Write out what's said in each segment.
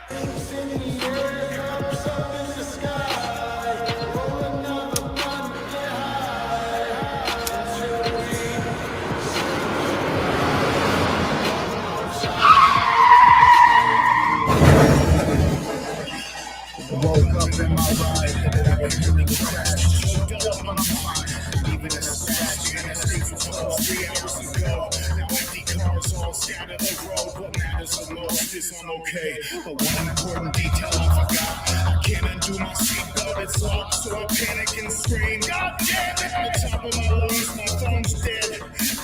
It's in the air, comes up in the sky. Rolling down the fun, get high. Until we woke up in my ride, and I was feeling crashed. Choked up on my mind, even a scratch. And the streets were closed 3 hours ago. Now empty cars all scattered the road. What matters the most is I'm okay. But one important detail I forgot. I can't undo my seatbelt, it's locked, so I panic and scream. God damn it! At the top of my lungs, my phone's dead.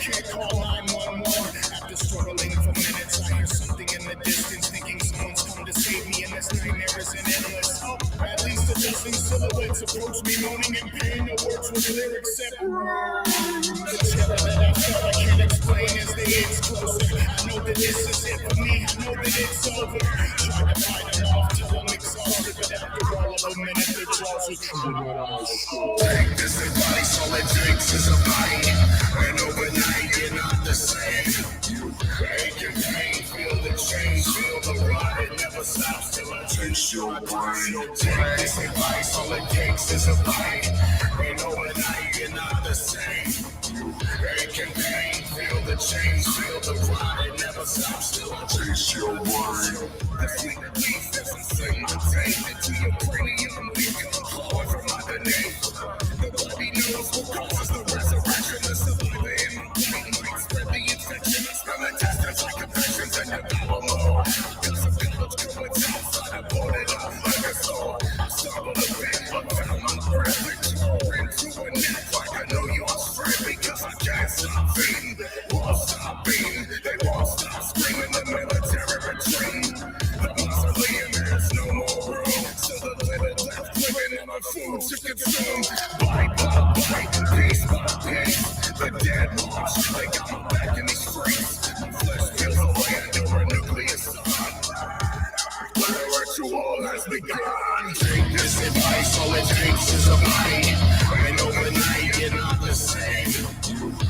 Can't call 911. After struggling for minutes, I hear something in the distance, thinking someone's come to save me, and this nightmare isn't endless. At least a dozen silhouettes approach me, moaning in pain. No words with lyrics except the terror that I felt I can't explain as they inch closer. I know that this is it for me. I know that it's over. Try to fight it off till I'm exhausted, but after all of a minute, the jaws are true. Take this advice, all it takes is a bite, and overnight you're not the same. Ache and pain, feel the change, feel the ride. It never stops till I taste your brain. Take this advice, all it takes is a bite, and overnight you're not the same. Ache and pain, feel the change, feel the ride. It never stops till I taste your brain. The sweet relief doesn't sing my taste into your cranium. We come forward from underneath. Nobody knows what causes the resurrection. The survivor in my brain might spread the infection. I smell the distance like confessions and the power more. Got some college going outside, I bought it off like a sword. I stumbled a bit, but found my breath and tore into a neck like I know you're straight, because I can't stop beating. Won't stop beating, they won't stop screaming. The military retreat, the mausoleum has no more room, so the little left living on the food to consume. Bite by bite, piece by piece, the dead march, they got my back in the streets. My flesh peels away under a nuclear sun. But the ritual has begun. Take this advice, all it takes is a bite, and overnight you're not the same.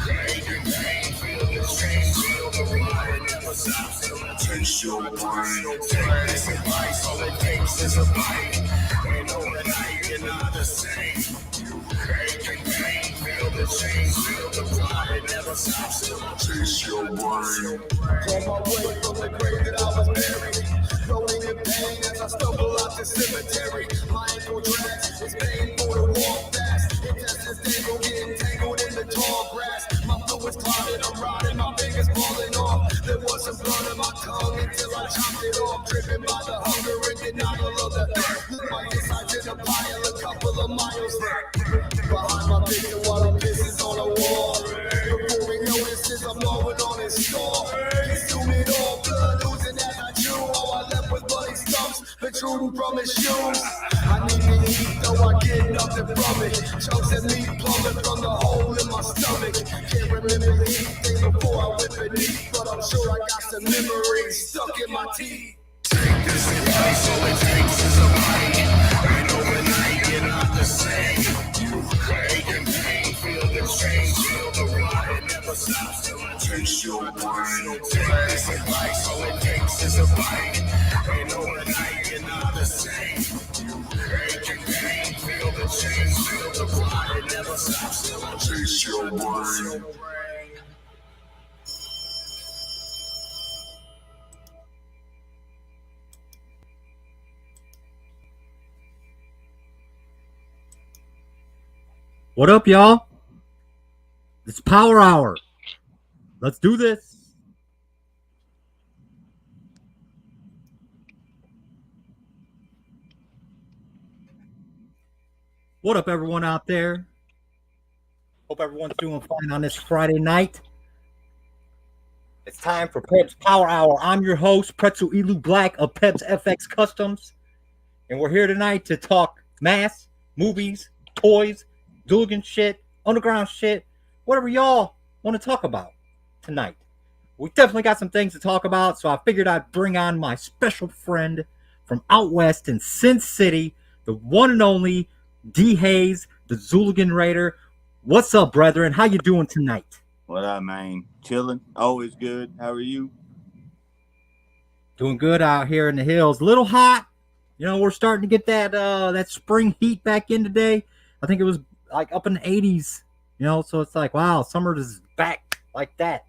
Ache and pain, feel the change, feel the ride. It never stops till I taste your brain. Take this advice, all it takes is a bite, and overnight you're not the same. Ache and pain, feel the change, feel the ride. It never stops till I taste your brain. On my way from the grave that I was buried, rolling in pain as I stumble out the cemetery. My ankle drags, it's painful to walk fast. It just is tangled, getting tangled in the tall grass. My fluids clouded, I'm rotting, my fingers falling off. There was some blood in my tongue until I chopped it off. Driven by the hunger and denial of the earth. My insides in a pile, a couple of miles behind my picture while he pisses on the wall. Before he notices I'm blowing on his skull. Consuming all blood, losing as I chew. All I left was bloody stumps protruding from his shoes. I need to eat, though I get nothing from it. Chunks of meat plummet from the hole in my stomach. Can't remember anything before I whip it eat, but I'm sure I got some memories stuck in my teeth. Take this advice, all it takes is a bite, and overnight you're not the same. Ache and pain, feel the change, feel the ride. It never stops till I taste your brain. Take this advice, all it takes is a bite, and overnight you're not the same. Ache and pain, feel the change, feel the ride. It never stops till I taste your brain. What up, y'all? It's Power Hour. Let's do this. What up, everyone out there? Hope everyone's doing fine on this Friday night. It's time for Pebs Power Hour. I'm your host, Pretzel Elu Black of Pebs FX Customs. And we're here tonight to talk mass, movies, toys, Dugan shit, underground shit, whatever y'all want to talk about tonight. We definitely got some things to talk about, so I figured I'd bring on my special friend from out west in Sin City, the one and only D Hayes, the Zooligan Raider. What's up, brethren? How you doing tonight? What up, man? Chilling. Always good. How are you? Doing good out here in the hills. A little hot. We're starting to get that spring heat back in today. I think it was like up in the 80s. So it's like, wow, summer is back like that.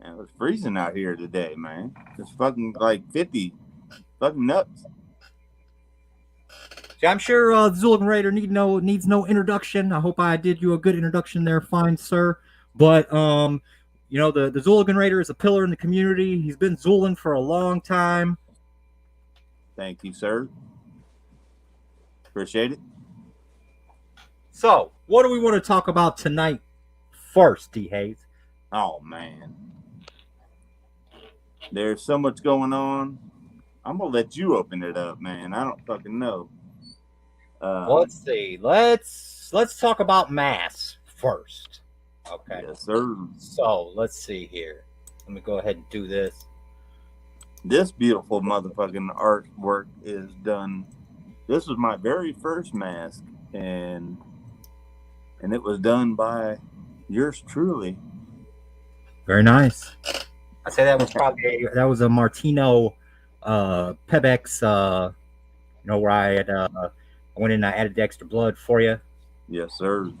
Man, it was freezing out here today, man. It's fucking like 50. Fucking nuts. See, I'm sure the Zooligan Raider needs no introduction. I hope I did you a good introduction there, fine sir. But the Zooligan Raider is a pillar in the community. He's been Zooling for a long time. Thank you, sir. Appreciate it. So, what do we want to talk about tonight first, D. Hayes? Oh, man. There's so much going on. I'm going to let you open it up, man. I don't fucking know. Let's see. Let's talk about mass first. Okay. Yes, sir. So, let's see here. Let me go ahead and do this. This beautiful motherfucking artwork is done. This was my very first mask, and it was done by yours truly. Very nice. I say that was a Martino Pebs, where I went in and I added the extra blood for you. Yes, sir.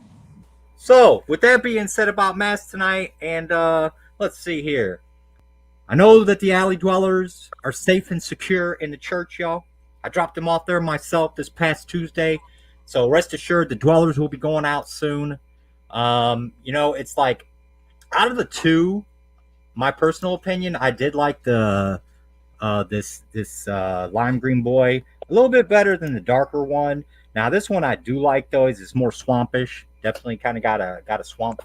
So, with that being said about mass tonight, and let's see here. I know that the alley dwellers are safe and secure in the church, y'all. I dropped them off there myself this past Tuesday. So rest assured the dwellers will be going out soon. It's like out of the two, my personal opinion, I did like the this lime green boy a little bit better than the darker one. Now this one I do like though, is it's more swampish. Definitely kind of got a swamp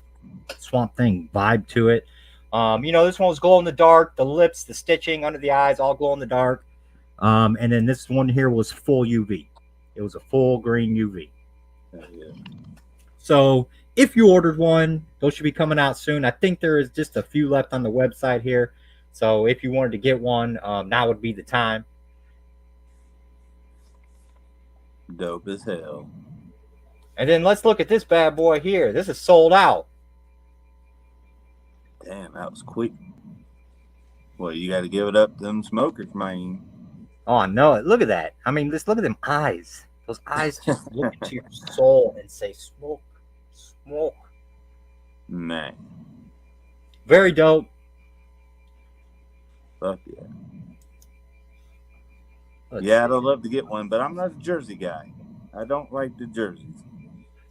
thing vibe to it. This one was glow in the dark, the lips, the stitching under the eyes, all glow in the dark. And then this one here was full UV. It was a full green UV. Yeah. So if you ordered one, those should be coming out soon. I think there is just a few left on the website here. So if you wanted to get one, now would be the time. Dope as hell. And then let's look at this bad boy here. This is sold out. Damn, that was quick. Well, you got to give it up to them smokers, man. Oh, no. Look at that. I mean, just look at them eyes. Those eyes just look into your soul and say, smoke, smoke. Man. Very dope. Fuck yeah. Let's yeah, see. I'd love to get one, but I'm not a jersey guy. I don't like the jerseys.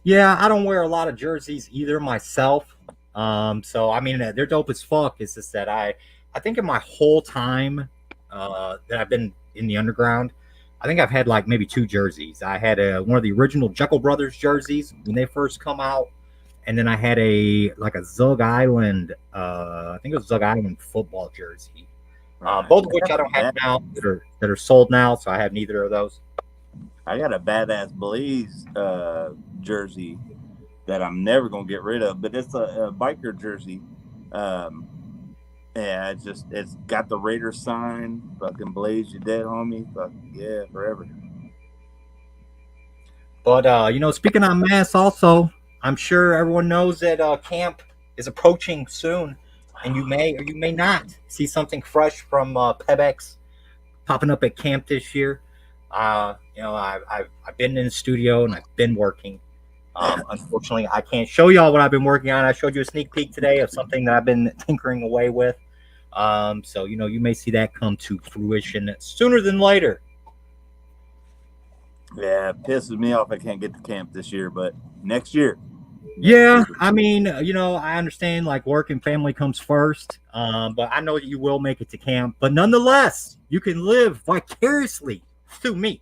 Yeah, I don't wear a lot of jerseys either myself. So I mean, they're dope as fuck. It's just that I think in my whole time that I've been in the underground, I think I've had like maybe 2 jerseys. I had one of the original Jekyll Brothers jerseys when they first come out, and then I had a Zug Island, I think it was Zug Island football jersey. Both of which I don't have now that are sold now, so I have neither of those. I got a badass Blaze jersey that I'm never gonna get rid of, but it's a biker jersey. Yeah, it's got the Raider sign. Fucking Blaze, you dead, homie. Fuck yeah, forever. But speaking on mass, also, I'm sure everyone knows that camp is approaching soon, and you may or you may not see something fresh from Pebs popping up at camp this year. I've been in the studio and I've been working. Unfortunately, I can't show y'all what I've been working on. I showed you a sneak peek today of something that I've been tinkering away with. So you may see that come to fruition sooner than later. Yeah, it pisses me off I can't get to camp this year, but next year. Yeah, I mean, I understand like work and family comes first, but I know that you will make it to camp. But nonetheless, you can live vicariously through me.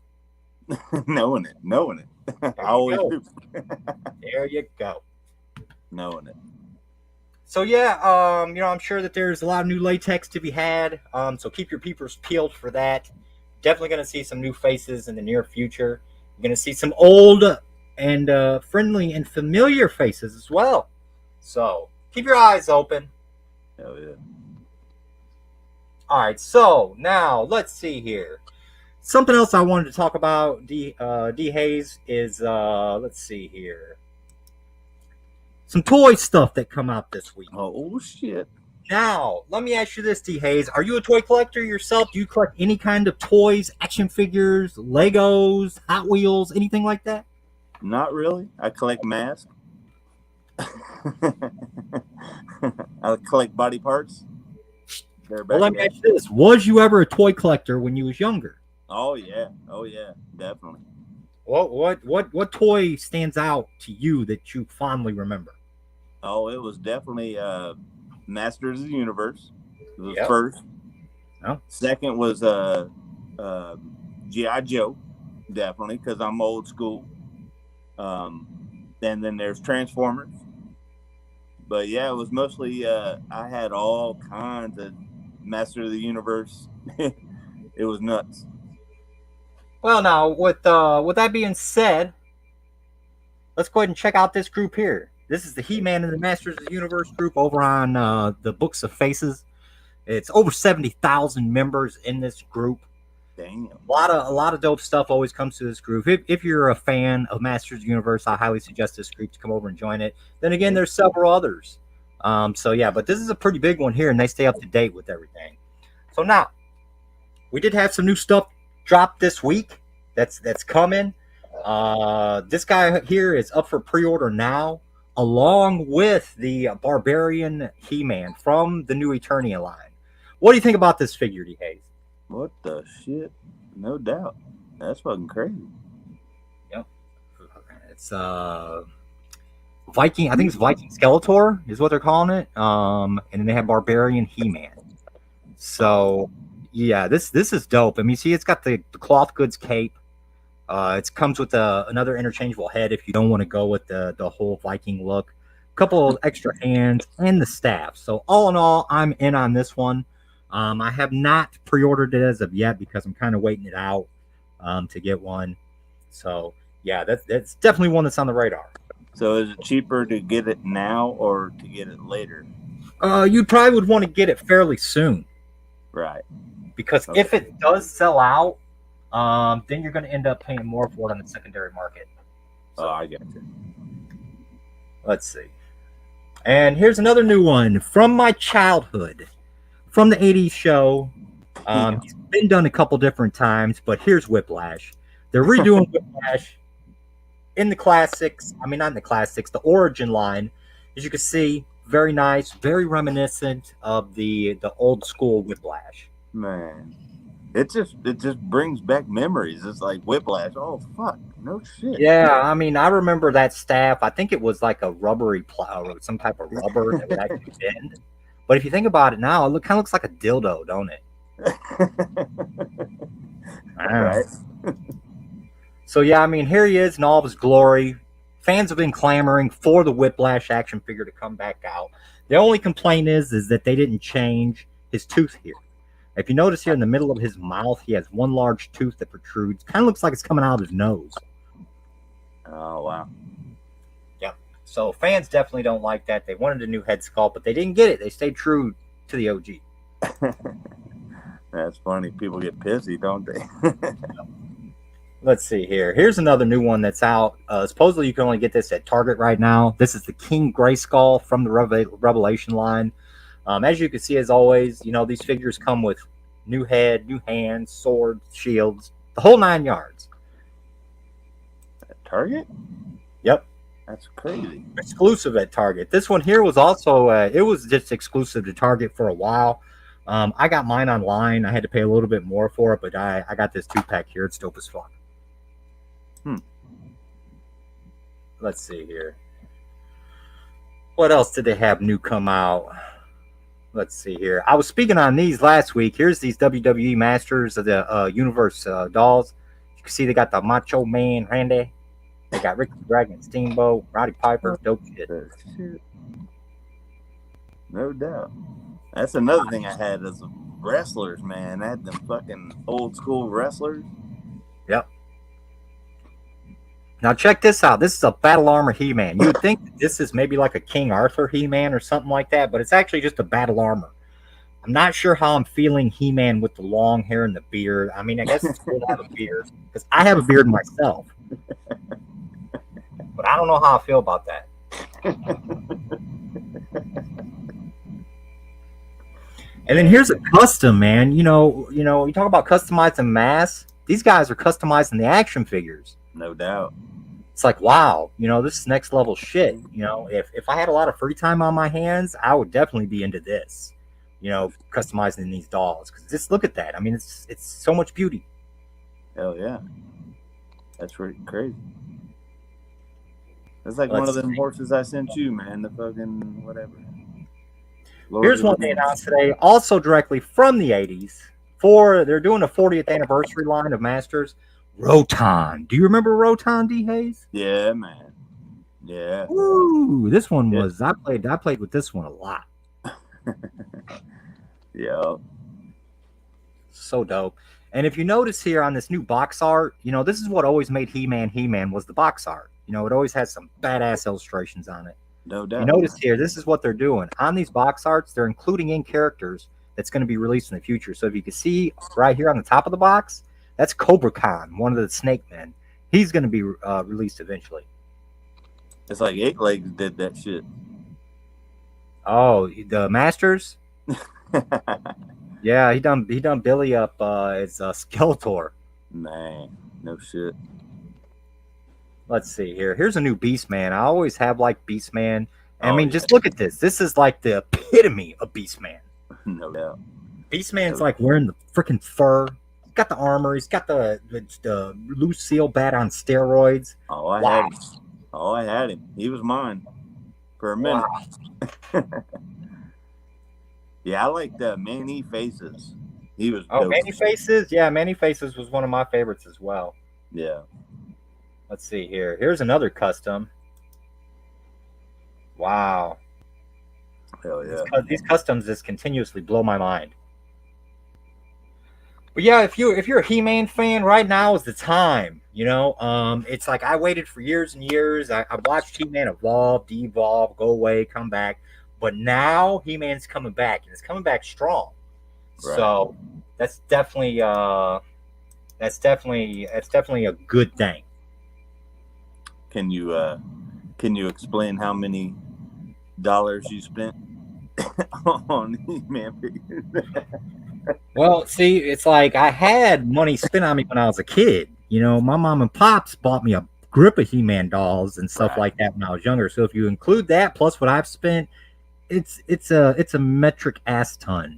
knowing it. I always do. There you go. Knowing it. So yeah, I'm sure that there's a lot of new latex to be had. So keep your peepers peeled for that. Definitely going to see some new faces in the near future. You're going to see some old and friendly and familiar faces as well. So keep your eyes open. Hell yeah. All right, so now let's see here. Something else I wanted to talk about, D Hayes, is let's see here. Some toy stuff that come out this week. Oh shit. Now, let me ask you this, T. Hayes. Are you a toy collector yourself? Do you collect any kind of toys, action figures, Legos, Hot Wheels, anything like that? Not really. I collect masks. I collect body parts. They're Well, back let me there. ask you this. Was you ever a toy collector when you was younger? Oh yeah, definitely. What toy stands out to you that you fondly remember? Oh, it was definitely Masters of the Universe. It was Yep. first. Oh. Second was G.I. Joe, definitely, because I'm old school. And then there's Transformers. But yeah, it was mostly I had all kinds of Master of the Universe. It was nuts. Well, now with that being said, let's go ahead and check out this group here. This is the He-Man and the Masters of the Universe group over on the Books of Faces. It's over 70,000 members in this group. Damn. A lot of dope stuff always comes to this group. If you're a fan of Masters of the Universe, I highly suggest this group to come over and join it. Then again, there's several others. So yeah, but this is a pretty big one here, and they stay up to date with everything. So now, we did have some new stuff drop this week. That's coming. This guy here is up for pre-order now, along with the Barbarian He-Man from the new Eternia line. What do you think about this figure, D. Hayes? What the shit? No doubt. That's fucking crazy. Yep. It's Viking. I think it's Viking Skeletor is what they're calling it. And then they have Barbarian He-Man. So yeah, this is dope. I mean, see, it's got the cloth goods cape. It comes with another interchangeable head if you don't want to go with the whole Viking look. A couple of extra hands and the staff. So all in all, I'm in on this one. I have not pre-ordered it as of yet because I'm kind of waiting it out to get one. So yeah, that's definitely one that's on the radar. So is it cheaper to get it now or to get it later? You probably would want to get it fairly soon. Right. Because if it does sell out, then you're going to end up paying more for it on the secondary market. So, I get you. Let's see. And here's another new one from my childhood, from the 80s show. It's been done a couple different times, but here's Whiplash. They're redoing Whiplash in the classics. I mean, not in the classics, the origin line. As you can see, very nice, very reminiscent of the old school Whiplash. Man, it just brings back memories. It's like Whiplash. Oh fuck, no shit. Yeah, I mean, I remember that staff. I think it was like a rubbery plow or some type of rubber that would actually bend. But if you think about it now, it kind of looks like a dildo, don't it? Right. So yeah, I mean, here he is in all of his glory. Fans have been clamoring for the Whiplash action figure to come back out. The only complaint is that they didn't change his tooth here. If you notice here in the middle of his mouth, he has one large tooth that protrudes. Kind of looks like it's coming out of his nose. Oh, wow. Yep. So fans definitely don't like that. They wanted a new head sculpt, but they didn't get it. They stayed true to the OG. That's funny. People get pissy, don't they? Let's see here. Here's another new one that's out. Supposedly you can only get this at Target right now. This is the King Grayskull from the Revelation line. As you can see, as always, you know, these figures come with new head, new hands, swords, shields, the whole 9 yards. At Target? Yep. That's crazy. Exclusive at Target. This one here was also, it was just exclusive to Target for a while. I got mine online. I had to pay a little bit more for it, but I got this 2-pack here. It's dope as fuck. Let's see here. What else did they have new come out? Let's see here. I was speaking on these last week. Here's these WWE Masters of the Universe dolls. You can see they got the Macho Man Randy. They got Ricky Dragon, Steamboat, Roddy Piper. Dope shit. No doubt. That's another thing I had as wrestlers, man. I had them fucking old school wrestlers. Yep. Now check this out. This is a Battle Armor He-Man. You would think that this is maybe like a King Arthur He-Man or something like that, but it's actually just a Battle Armor. I'm not sure how I'm feeling He-Man with the long hair and the beard. I mean, I guess it's cool to have a beard because I have a beard myself. But I don't know how I feel about that. And then here's a custom, man. You talk about customizing masks. These guys are customizing the action figures. No doubt. It's like, wow, this is next level shit. If I had a lot of free time on my hands, I would definitely be into this. Customizing these dolls, because just look at that. I mean, it's so much beauty. Hell yeah, that's freaking crazy. It's like one of them horses I sent you, man. The fucking whatever. Here's one they announced today, also directly from the 80s. They're doing a 40th anniversary line of Masters. Roton. Do you remember Roton, D. Hayes? Yeah, man. Yeah. Ooh, this one was I played with this one a lot. Yeah. So dope. And if you notice here on this new box art, this is what always made He-Man was the box art. It always had some badass illustrations on it. No doubt. You notice here, this is what they're doing. On these box arts, they're including in characters that's going to be released in the future. So if you can see right here on the top of the box, that's Cobra Khan, one of the Snake Men. He's going to be released eventually. It's like 8 Legs did that shit. Oh, the Masters? Yeah, he done Billy up as Skeletor. Man, no shit. Let's see here. Here's a new Beastman. I always have liked Beastman. Just look at this. This is like the epitome of Beastman. No doubt. Beastman's like wearing the freaking fur. He's got the armor. He's got the Lucille bat on steroids. I had him. He was mine for a minute. Wow. Yeah, I like the Manny Faces. He was dope. Manny Faces? Yeah, Manny Faces was one of my favorites as well. Yeah. Let's see here. Here's another custom. Wow. Hell yeah. These customs just continuously blow my mind. But yeah, if you're a He-Man fan, right now is the time. It's like I waited for years and years. I watched He-Man evolve, devolve, go away, come back. But now He-Man's coming back, and it's coming back strong. Right. So that's definitely a good thing. Can you explain how many dollars you spent on He-Man figures? Well, see, it's like I had money spent on me when I was a kid. My mom and pops bought me a grip of He-Man dolls and stuff like that when I was younger. So if you include that plus what I've spent, it's a metric ass ton.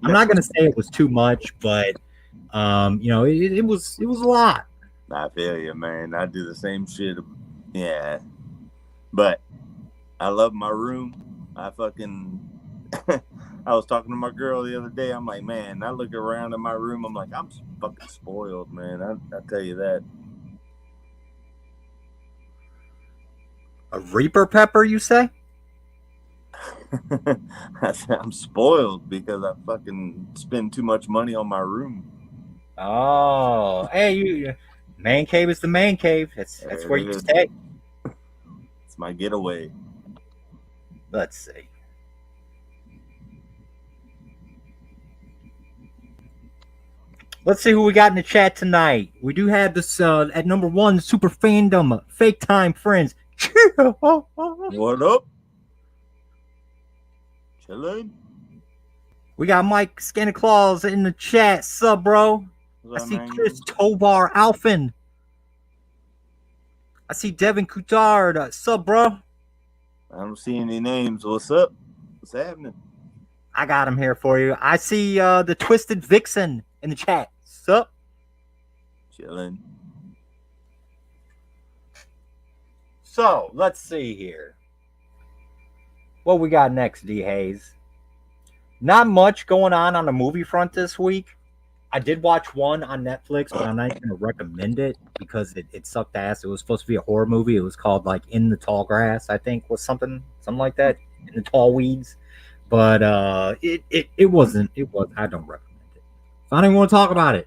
I'm not gonna say it was too much, but it was a lot. I feel you, man. I do the same shit. Yeah, but I love my room. I was talking to my girl the other day. I'm like, man, I look around in my room. I'm like, I'm fucking spoiled, man. I tell you that. A Reaper Pepper, you say? I'm spoiled because I fucking spend too much money on my room. Oh, hey, man cave is the man cave. That's where you stay. It's my getaway. Let's see. Let's see who we got in the chat tonight. We do have this at number 1, Super Fandom, Fake Time Friends. What up? Chillin'. We got Mike Scanner Claus in the chat. Sup, bro? I see Chris Tovar Alphin. I see Devin Coutard. Sup, bro? I don't see any names. What's up? What's happening? I got him here for you. I see the Twisted Vixen in the chat. Sup? Chillin'. So, let's see here. What we got next, D. Hayes? Not much going on the movie front this week. I did watch one on Netflix, but I'm not going to recommend it because it sucked ass. It was supposed to be a horror movie. It was called like In the Tall Grass, I think, was something like that. In the Tall Weeds. But it wasn't. I don't recommend it. So I don't even want to talk about it.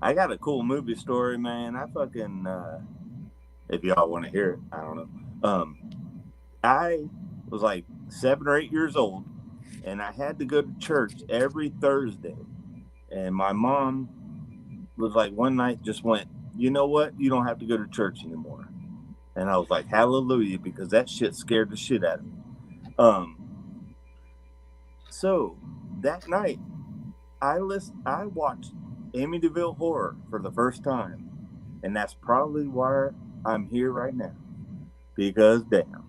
I got a cool movie story, man. I fucking if y'all want to hear it, I don't know. I was like 7 or 8 years old, and I had to go to church every Thursday. And my mom was like, one night just went, you know what? You don't have to go to church anymore. And I was like, hallelujah, because that shit scared the shit out of me. So that night, I watched Amityville Horror for the first time, and that's probably why I'm here right now. Because damn,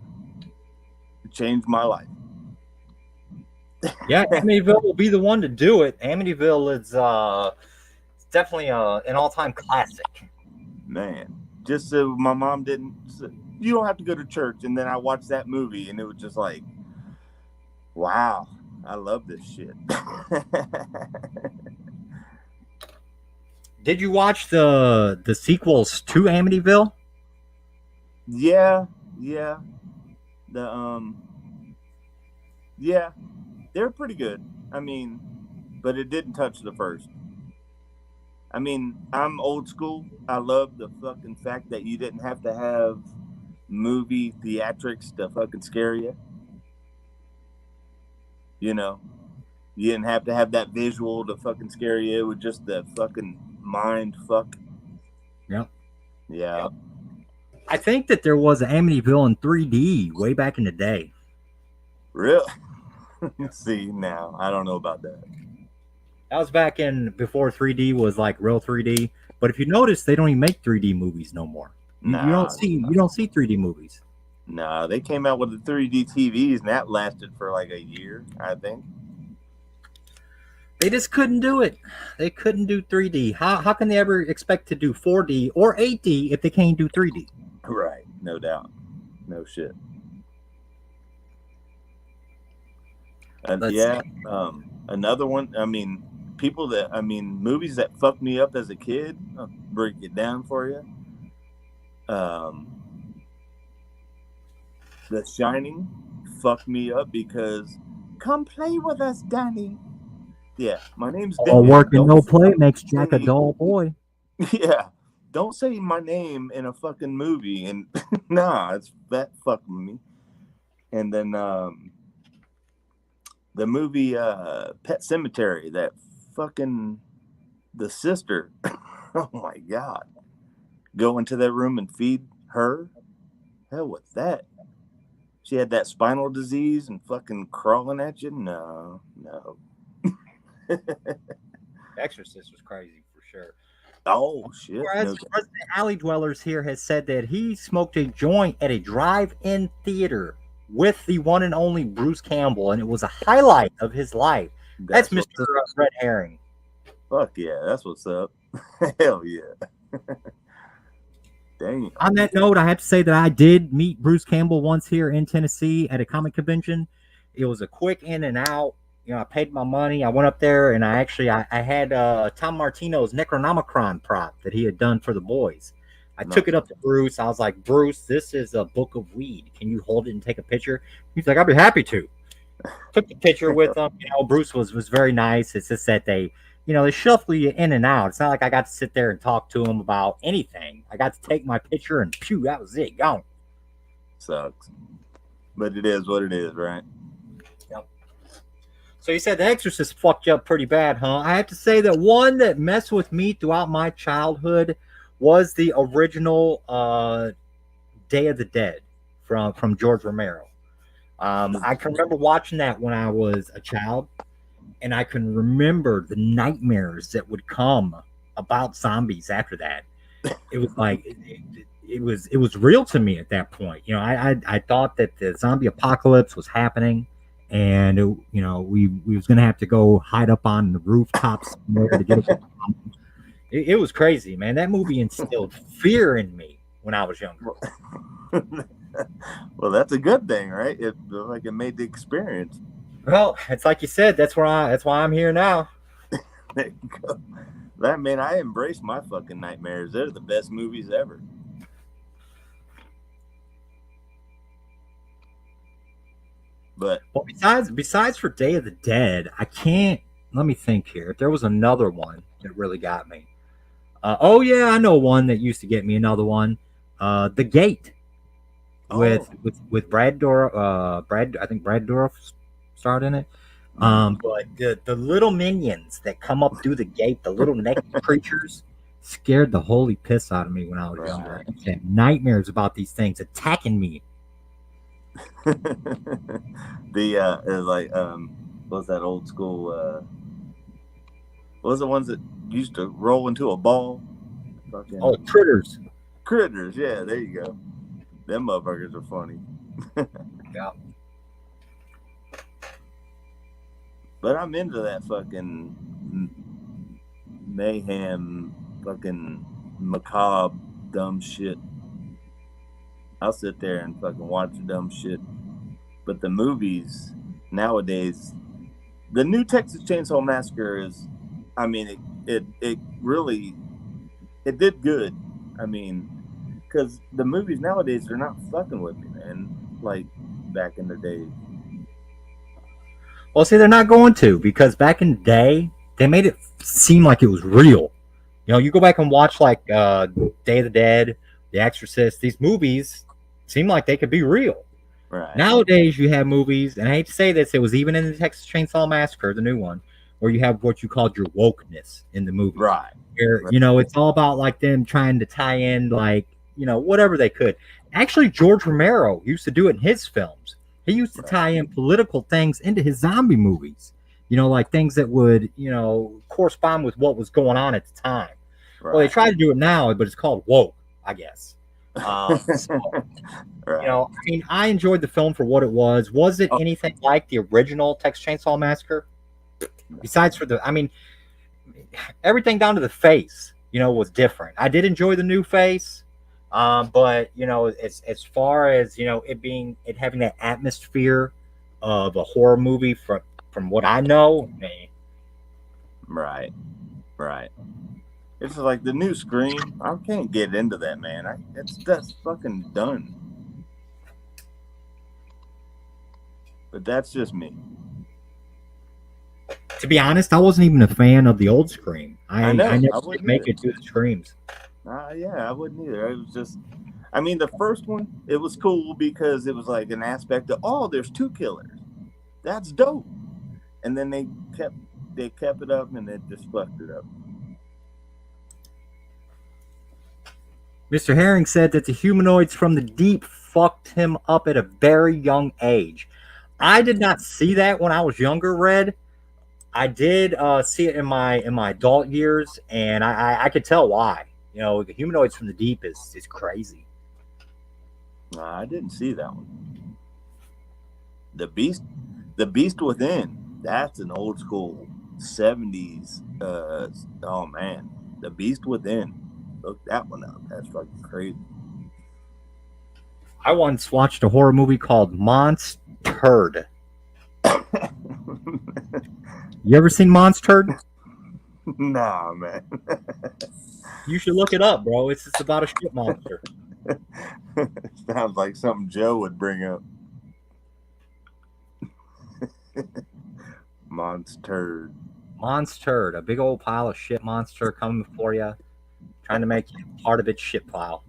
it changed my life. Yeah, Amityville will be the one to do it. Amityville is definitely an all-time classic. Man, just so my mom didn't. You don't have to go to church, and then I watched that movie, and it was just like, wow, I love this shit. Did you watch the sequels to Amityville? Yeah. Yeah, they're pretty good. I mean, but it didn't touch the first. I mean, I'm old school. I love the fucking fact that you didn't have to have movie theatrics to fucking scare you. You know, you didn't have to have that visual to fucking scare you. It was just the fucking mind fuck. Yep. Yeah. Yep. I think that there was an Amityville in 3D way back in the day. Really? See, now I don't know about that. That was back in before 3D was like real 3D. But if you notice, they don't even make 3D movies no more. You don't see 3D movies. Nah, they came out with the 3D TVs, and that lasted for like a year, I think. They just couldn't do it. They couldn't do 3D. How can they ever expect to do 4D or 8D if they can't do 3D? Right, no doubt. No shit. Another one. I mean, movies that fucked me up as a kid. I'll break it down for you. The Shining fucked me up because come play with us, Danny. Yeah, my name's Dan. All work and no play makes Jack a dull boy. Yeah, don't say my name in a fucking movie, and nah, it's that fucking me. And then the movie Pet Cemetery, that fucking the sister. Oh my god, go into that room and feed her. Hell with that. She had that spinal disease and fucking crawling at you. No. Exorcist was crazy for sure. Oh shit! President Alley Dwellers here has said that he smoked a joint at a drive-in theater with the one and only Bruce Campbell, and it was a highlight of his life. That's Mr. Red Herring. Fuck yeah, that's what's up. Hell yeah. Dang. On that note, I have to say that I did meet Bruce Campbell once here in Tennessee at a comic convention. It was a quick in and out. You know, I paid my money. I went up there, and I had Tom Martino's Necronomicon prop that he had done for the boys. I took it up to Bruce. I was like, Bruce, this is a book of weed. Can you hold it and take a picture? He's like, I'll be happy to. Took the picture with him. You know, Bruce was very nice. It's just that they shuffle you in and out. It's not like I got to sit there and talk to him about anything. I got to take my picture and pew, that was it. Gone. Sucks. But it is what it is, right? Yep. So you said The Exorcist fucked you up pretty bad, huh? I have to say that one that messed with me throughout my childhood was the original Day of the Dead from George Romero. I can remember watching that when I was a child. And I can remember the nightmares that would come about zombies after that. It was like it was real to me at that point. You know, I thought that the zombie apocalypse was happening, and we was gonna have to go hide up on the rooftops somewhere to get it. It was crazy, man. That movie instilled fear in me when I was younger. Well, that's a good thing, right? It made the experience. Well, it's like you said. That's why I'm here now. There you go. That man, I embrace my fucking nightmares. They're the best movies ever. But besides for Day of the Dead, I can't. Let me think here. If there was another one that really got me. Oh yeah, I know one that used to get me. Another one, The Gate, with Brad Dourif. I think Brad Dourif starred in it. But the little minions that come up through the gate, the little naked creatures, scared the holy piss out of me when I was younger. I had nightmares about these things attacking me. what was that old school? What was the ones that used to roll into a ball? Fucking Oh, Critters. Critters. Yeah, there you go. Them motherfuckers are funny. Yeah. But I'm into that fucking mayhem, fucking macabre, dumb shit. I'll sit there and fucking watch the dumb shit. But the movies nowadays, the new Texas Chainsaw Massacre is, I mean, it really, it did good. I mean, because the movies nowadays, they're not fucking with me, man. Like back in the day. Well, see, they're not going to, because back in the day, they made it seem like it was real. You know, you go back and watch like Day of the Dead, The Exorcist. These movies seem like they could be real. Right. Nowadays, you have movies, and I hate to say this, it was even in the Texas Chainsaw Massacre, the new one, where you have what you called your wokeness in the movie. Right. Where, you know, it's all about like them trying to tie in, like, you know, whatever they could. Actually, George Romero used to do it in his films. He used to tie in political things into his zombie movies. You know, like things that would, you know, correspond with what was going on at the time. Right. Well, they try to do it now, but it's called woke, I guess. So, Right. you know, I mean, I enjoyed the film for what it was. Was it anything like the original Texas Chainsaw Massacre? Besides for the, I mean, everything down to the face, you know, was different. I did enjoy the new face, but you know, as far as, you know, it having that atmosphere of a horror movie from what I know, Right. Right. It's like the new Scream. I can't get into that, man. That's fucking done. But that's just me. To be honest, I wasn't even a fan of the old Scream. I never wouldn't make either. it to the Screams. Yeah, I wouldn't either. It was just, I mean, the first one, it was cool because it was like an aspect of, oh, there's two killers. That's dope. And then they kept it up and it just fucked it up. Mr. Herring said that the humanoids from the deep fucked him up at a very young age. I did not see that when I was younger, Red. I did see it in my adult years, and I could tell why. You know, the humanoids from the deep is crazy. I didn't see that one. The Beast Within. That's an old school 70s. Oh man, The Beast Within. Look that one up. That's fucking crazy. I once watched a horror movie called Monster. You ever seen Monster? Nah, man. You should look it up, bro. It's just about a shit monster. Sounds like something Joe would bring up. Monster. Monster, a big old pile of shit monster coming for you, trying to make you part of its shit pile.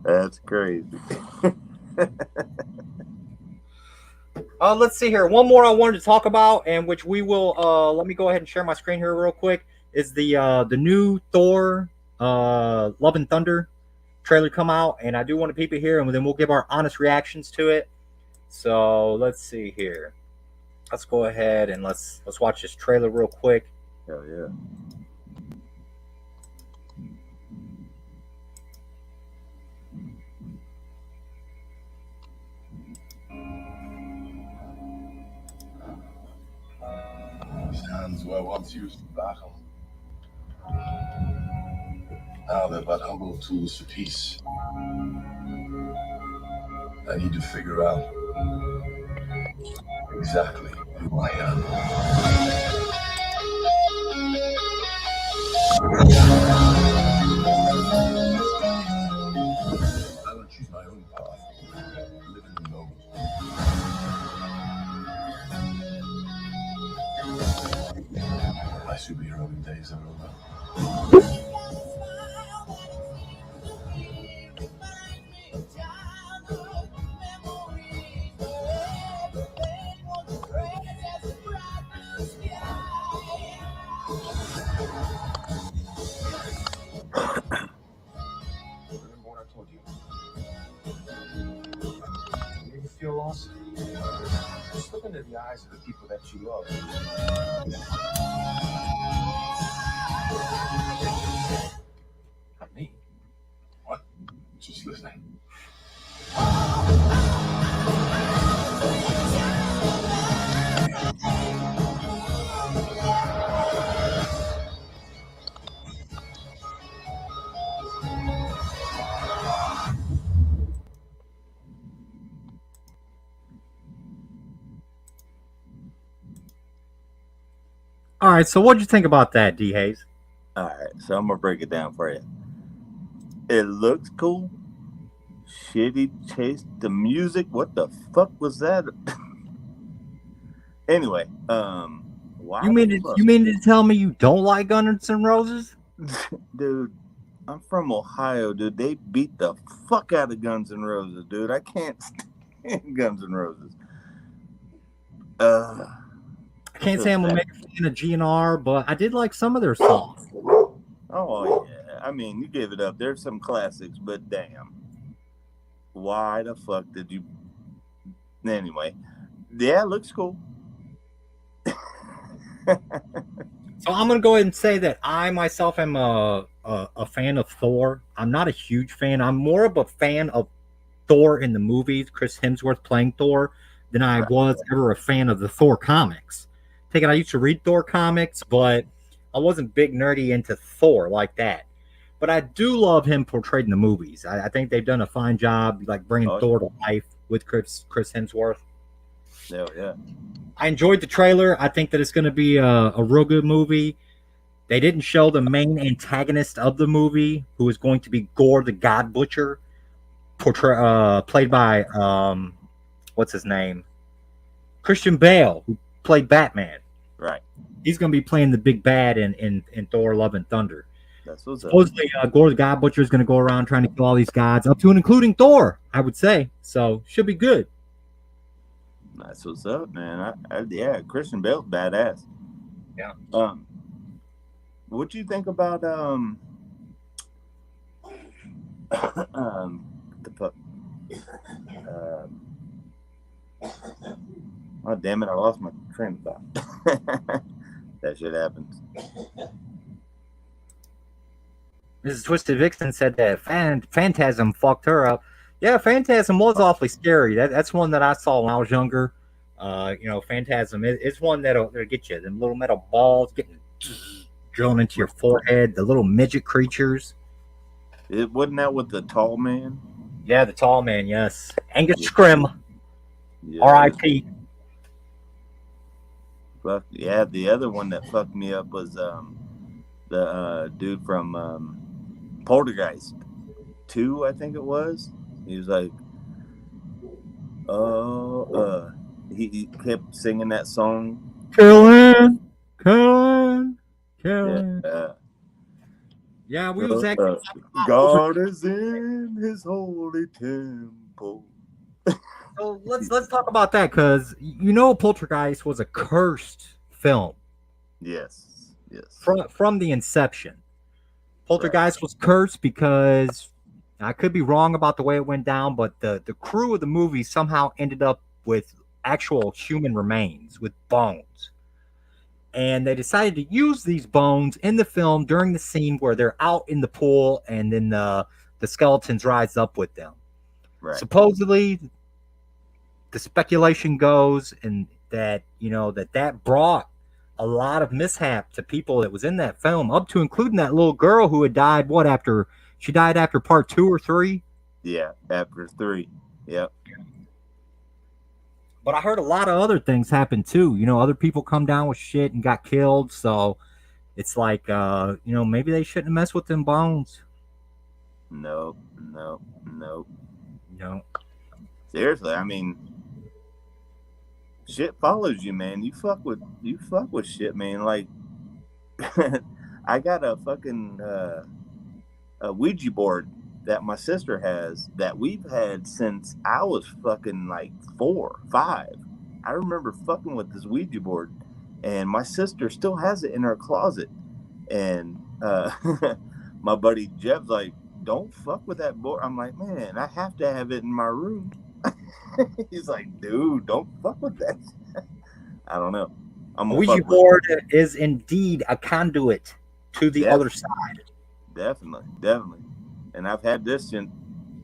That's crazy. Let's see here. One more I wanted to talk about, and which we will. Let me go ahead and share my screen here real quick. Is the new Thor, Love and Thunder trailer come out, and I do want to peep it here, and then we'll give our honest reactions to it. So let's see here. Let's go ahead and let's watch this trailer real quick. Hell yeah. These hands were once used for battle. Now they're but humble tools for peace. I need to figure out exactly who I am. I will choose my own path. Live in the moment. My superheroing days are over. Remember what I told you? You ever feel lost? Just look into the eyes of the people that you love. Not me. What? Just listening. All right, so what'd you think about that, D Hayes? All right, so I'm gonna break it down for you. It looks cool. Shitty taste. The music. What the fuck was that? Anyway, why You mean the to, fuck? you mean to tell me you don't like Guns N' Roses? Dude, I'm from Ohio, dude. They beat the fuck out of Guns N' Roses, dude. I can't stand Guns N' Roses. I can't say I'm a mega fan of GNR, but I did like some of their songs. Oh yeah, I mean, you give it up. There's some classics, but damn, why the fuck did you? Anyway, yeah, it looks cool. So I'm gonna go ahead and say that I myself am a fan of Thor. I'm not a huge fan. I'm more of a fan of Thor in the movies, Chris Hemsworth playing Thor, than I was ever a fan of the Thor comics. Take it, I used to read Thor comics, but I wasn't big nerdy into Thor like that. But I do love him portrayed in the movies. I think they've done a fine job, like bringing Thor to life with Chris Hemsworth. Yeah. I enjoyed the trailer. I think that it's going to be a real good movie. They didn't show the main antagonist of the movie, who is going to be Gore the God Butcher, played by what's his name, Christian Bale, who played Batman. Right. He's going to be playing the big bad in Thor: Love and Thunder. That's what's up. Supposedly, Gore the God Butcher is going to go around trying to kill all these gods, up to and including Thor, I would say. So, should be good. That's what's up, man. Yeah, Christian Bale's badass. Yeah. What do you think about the fuck? Oh damn it! I lost my train of thought. That shit happens. Mrs. Twisted Vixen said that Phantasm fucked her up. Yeah, Phantasm was awfully scary. That's one that I saw when I was younger. Phantasm is one that'll get you. Them little metal balls getting drilling into your forehead. The little midget creatures. It wasn't that with the tall man? Yeah, the tall man. Yes, Angus Scrim. Yeah. R.I.P. Fuck yeah. The other one that fucked me up was the dude from Poltergeist 2, I think it was. He was like, he kept singing that song. Killing. Yeah, we was actually God is in his holy temple. So let's talk about that, because Poltergeist was a cursed film. Yes. From the inception. Poltergeist was cursed because I could be wrong about the way it went down, but the crew of the movie somehow ended up with actual human remains, with bones. And they decided to use these bones in the film during the scene where they're out in the pool and then the skeletons rise up with them. Right. Supposedly, the speculation goes and that that brought a lot of mishap to people that was in that film, up to including that little girl who had died. She died after part 2 or 3? Yeah, after 3. Yep. But I heard a lot of other things happen too. Other people come down with shit and got killed. So it's like, maybe they shouldn't mess with them bones. Nope. No. Seriously, I mean, shit follows you, man. You fuck with shit, man. Like, I got a fucking a Ouija board that my sister has that we've had since I was fucking like 4, 5. I remember fucking with this Ouija board, and my sister still has it in her closet. And my buddy Jeb's like, "Don't fuck with that board." I'm like, "Man, I have to have it in my room." He's like, dude, don't fuck with that. I don't know. I'm A gonna Ouija fuck with board is indeed a conduit to the Def- other side. definitely. And I've had this since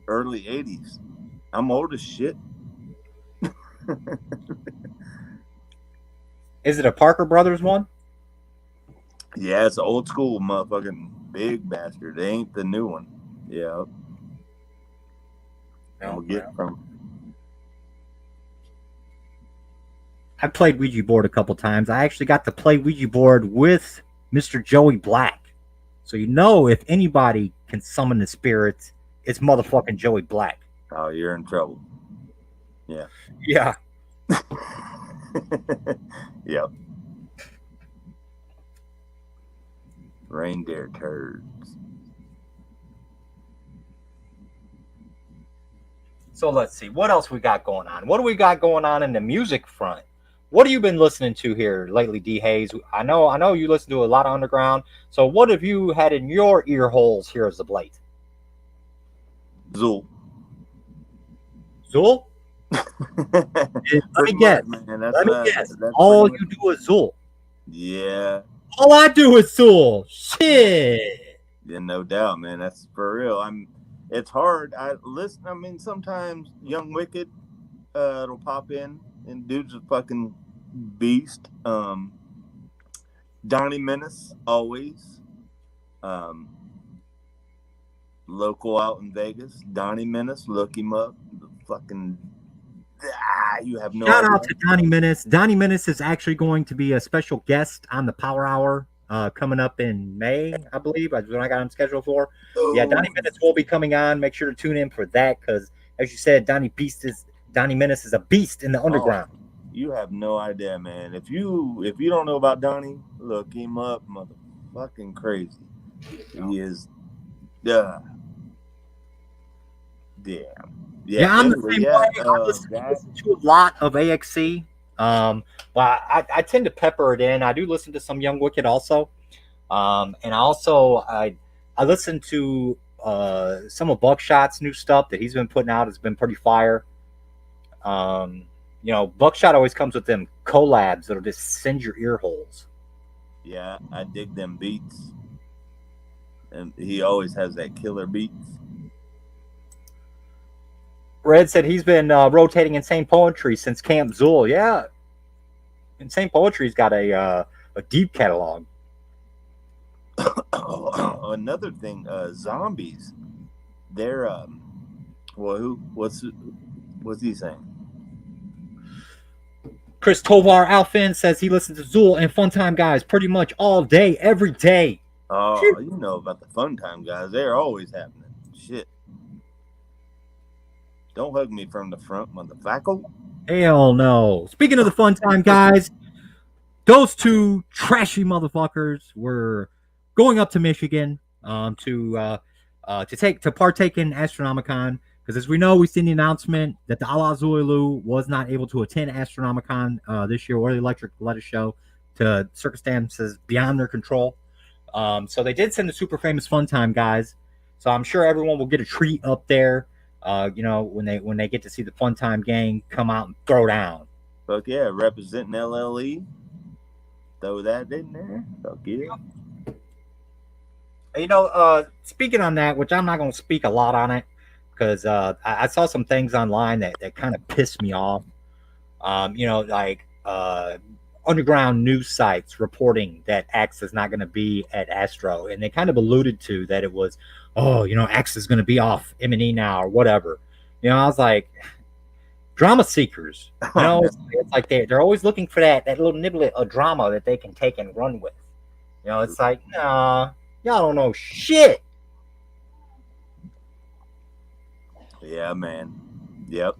early '80s. I'm old as shit. Is it a Parker Brothers one? Yeah, it's an old school motherfucking big bastard. It ain't the new one. Yeah. I'm gonna get from. I played Ouija board a couple times. I actually got to play Ouija board with Mr. Joey Black. So you know if anybody can summon the spirits, it's motherfucking Joey Black. Oh, you're in trouble. Yeah. Yeah. Yep. Reindeer turds. So let's see. What else we got going on? What do we got going on in the music front? What have you been listening to here lately, D Hayes? I know you listen to a lot of underground. So what have you had in your ear holes here as of late? Zool. Zool? Let me guess. All you do is Zool. Yeah. All I do is Zool. Shit. Yeah, no doubt, man. That's for real. It's hard. I listen. I mean, sometimes Young Wicked, it'll pop in, and dude's a fucking beast. Donnie Menace, always. Local out in Vegas, Donnie Menace. Look him up. You have no Shout idea. out to Donnie Menace. Donnie Menace is actually going to be a special guest on the Power Hour coming up in May, I believe. That's when I got him scheduled for. Yeah, Donnie Menace will be coming on. Make sure to tune in for that because, as you said, Donnie Menace is a beast in the underground. You have no idea, man. If you don't know about Donnie, look him up, motherfucking crazy. He is, damn. Yeah, I'm the same way. I listen to a lot of AXC. Well, I tend to pepper it in. I do listen to some Young Wicked also, and I listen to some of Buckshot's new stuff that he's been putting out. It's been pretty fire. Buckshot always comes with them collabs that'll just send your ear holes. Yeah, I dig them beats, and he always has that killer beats. Red said he's been rotating Insane Poetry since Camp Zool. Yeah, Insane Poetry's got a deep catalog. Another thing, Zombies. They're what's he saying? Chris Tovar Alfin says he listens to Zool and Funtime Guys pretty much all day, every day. Oh, you know about the Funtime Guys. They're always happening. Shit. Don't hug me from the front, motherfucker. Hell no. Speaking of the Funtime Guys, those two trashy motherfuckers were going up to Michigan to partake in Astronomicon. Because as we know, we've seen the announcement that the Ala Zulu was not able to attend Astronomicon this year or the Electric Lettuce Show to circumstances beyond their control. So they did send the super famous Funtime Guys. So I'm sure everyone will get a treat up there. When they get to see the Funtime gang come out and throw down. Fuck yeah, representing LLE. Throw that in there. Fuck yeah. Speaking on that, which I'm not going to speak a lot on it, because I saw some things online that kind of pissed me off. Underground news sites reporting that X is not going to be at Astro, and they kind of alluded to that it was, X is going to be off M&E now or whatever. I was like, drama seekers. It's like they're always looking for that little niblet of drama that they can take and run with. It's like, nah, y'all don't know shit. Yeah, man. Yep.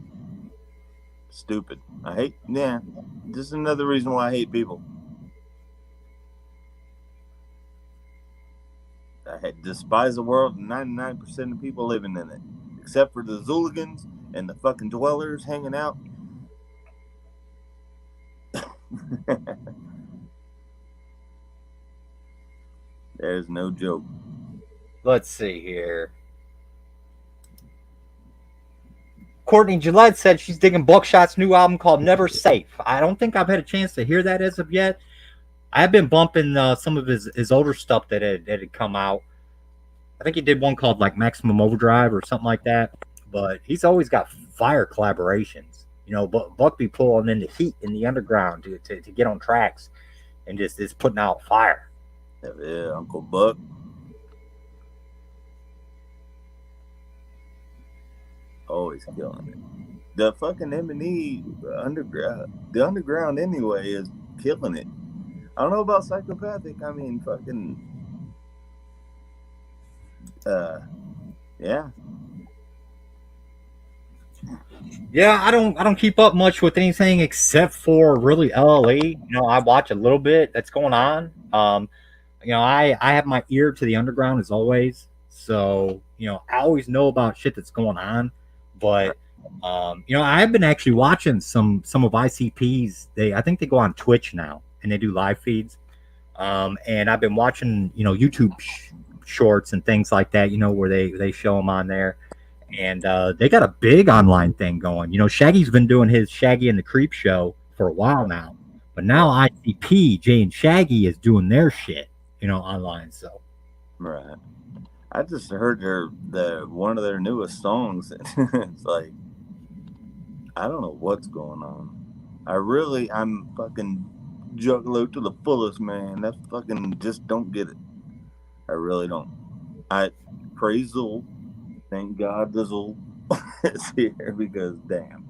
Stupid. This is another reason why I hate people. I despise the world and 99% of people living in it. Except for the Zooligans and the fucking dwellers hanging out. There's no joke. Let's see here. Courtney Gillette said she's digging Buckshot's new album called Never Safe. I don't think I've had a chance to hear that as of yet. I've been bumping some of his older stuff that had come out. I think he did one called like Maximum Overdrive or something like that. But he's always got fire collaborations. Buck be pulling in the heat in the underground to get on tracks and just is putting out fire. Yeah, Uncle Buck. Always killing it. The fucking M&E underground, the underground anyway, is killing it. I don't know about Psychopathic. I mean, fucking, yeah. Yeah, I don't keep up much with anything except for really LLE. I watch a little bit that's going on. I have my ear to the underground as always. So, I always know about shit that's going on. But I've been actually watching some of ICP's. I think they go on Twitch now and they do live feeds. And I've been watching, YouTube shorts and things like that, where they show them on there. And they got a big online thing going. Shaggy's been doing his Shaggy and the Creep show for a while now. But now ICP, Jay and Shaggy is doing their shit, online. So right. I just heard one of their newest songs. It's like, I don't know what's going on. I'm fucking juggalo to the fullest, man. That fucking just don't get it. I really don't. I praise Zool. Thank God the Zool is here because damn.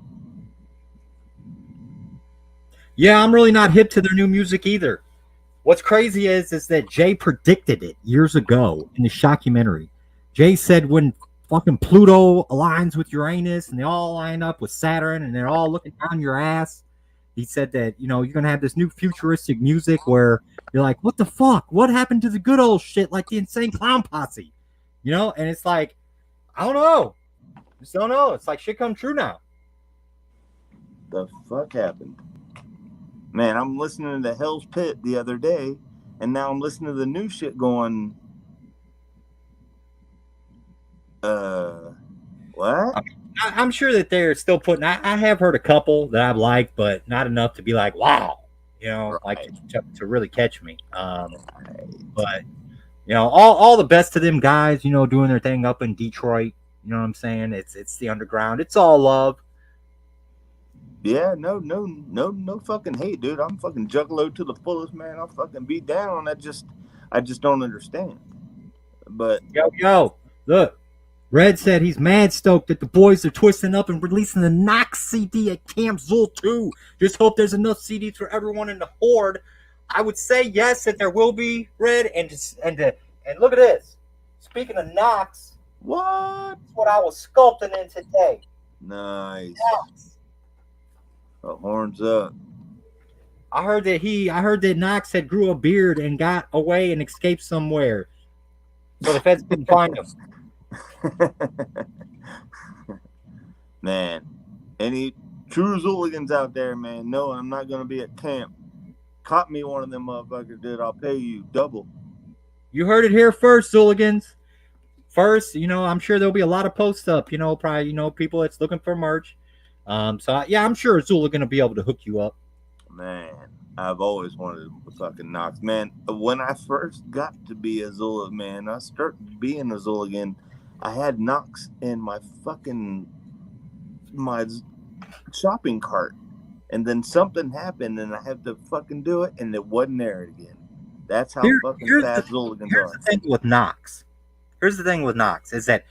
Yeah, I'm really not hip to their new music either. What's crazy is that Jay predicted it years ago in the shockumentary. Jay said when fucking Pluto aligns with Uranus and they all line up with Saturn and they're all looking down your ass, he said that, you're going to have this new futuristic music where you're like, what the fuck? What happened to the good old shit like the Insane Clown Posse? And it's like, I don't know. Just don't know. It's like shit come true now. The fuck happened? Man, I'm listening to Hell's Pit the other day, and now I'm listening to the new shit going. What? I'm sure that they're still putting. I have heard a couple that I've liked, but not enough to be like, wow, Right. like to really catch me. But all the best to them guys. Doing their thing up in Detroit. You know what I'm saying? It's the underground. It's all love. Yeah, no fucking hate, dude. I'm fucking juggalo to the fullest, man. I'll fucking be down. I just don't understand. But Yo, look. Red said he's mad stoked that the boys are twisting up and releasing the Knox CD at Camp Zool 2. Just hope there's enough CDs for everyone in the horde. I would say yes, that there will be, Red, and look at this. Speaking of Knox, what? That's what I was sculpting in today. Nice. Horns up. I heard that Knox had grew a beard and got away and escaped somewhere. So the feds couldn't find him. Man, any true Zooligans out there, man, no, I'm not going to be at camp. Caught me one of them motherfuckers, dude. I'll pay you double. You heard it here first, Zooligans. First, I'm sure there'll be a lot of posts up, probably, people that's looking for merch. I'm sure Zool going to be able to hook you up. Man, I've always wanted to fucking Knox. Man, when I first got to be a Zool, man, I started being a Zool again. I had Knox in my shopping cart, and then something happened, and I had to fucking do it, and it wasn't there again. That's how fucking fast Zooligans are. Here's the thing with Knox. Is that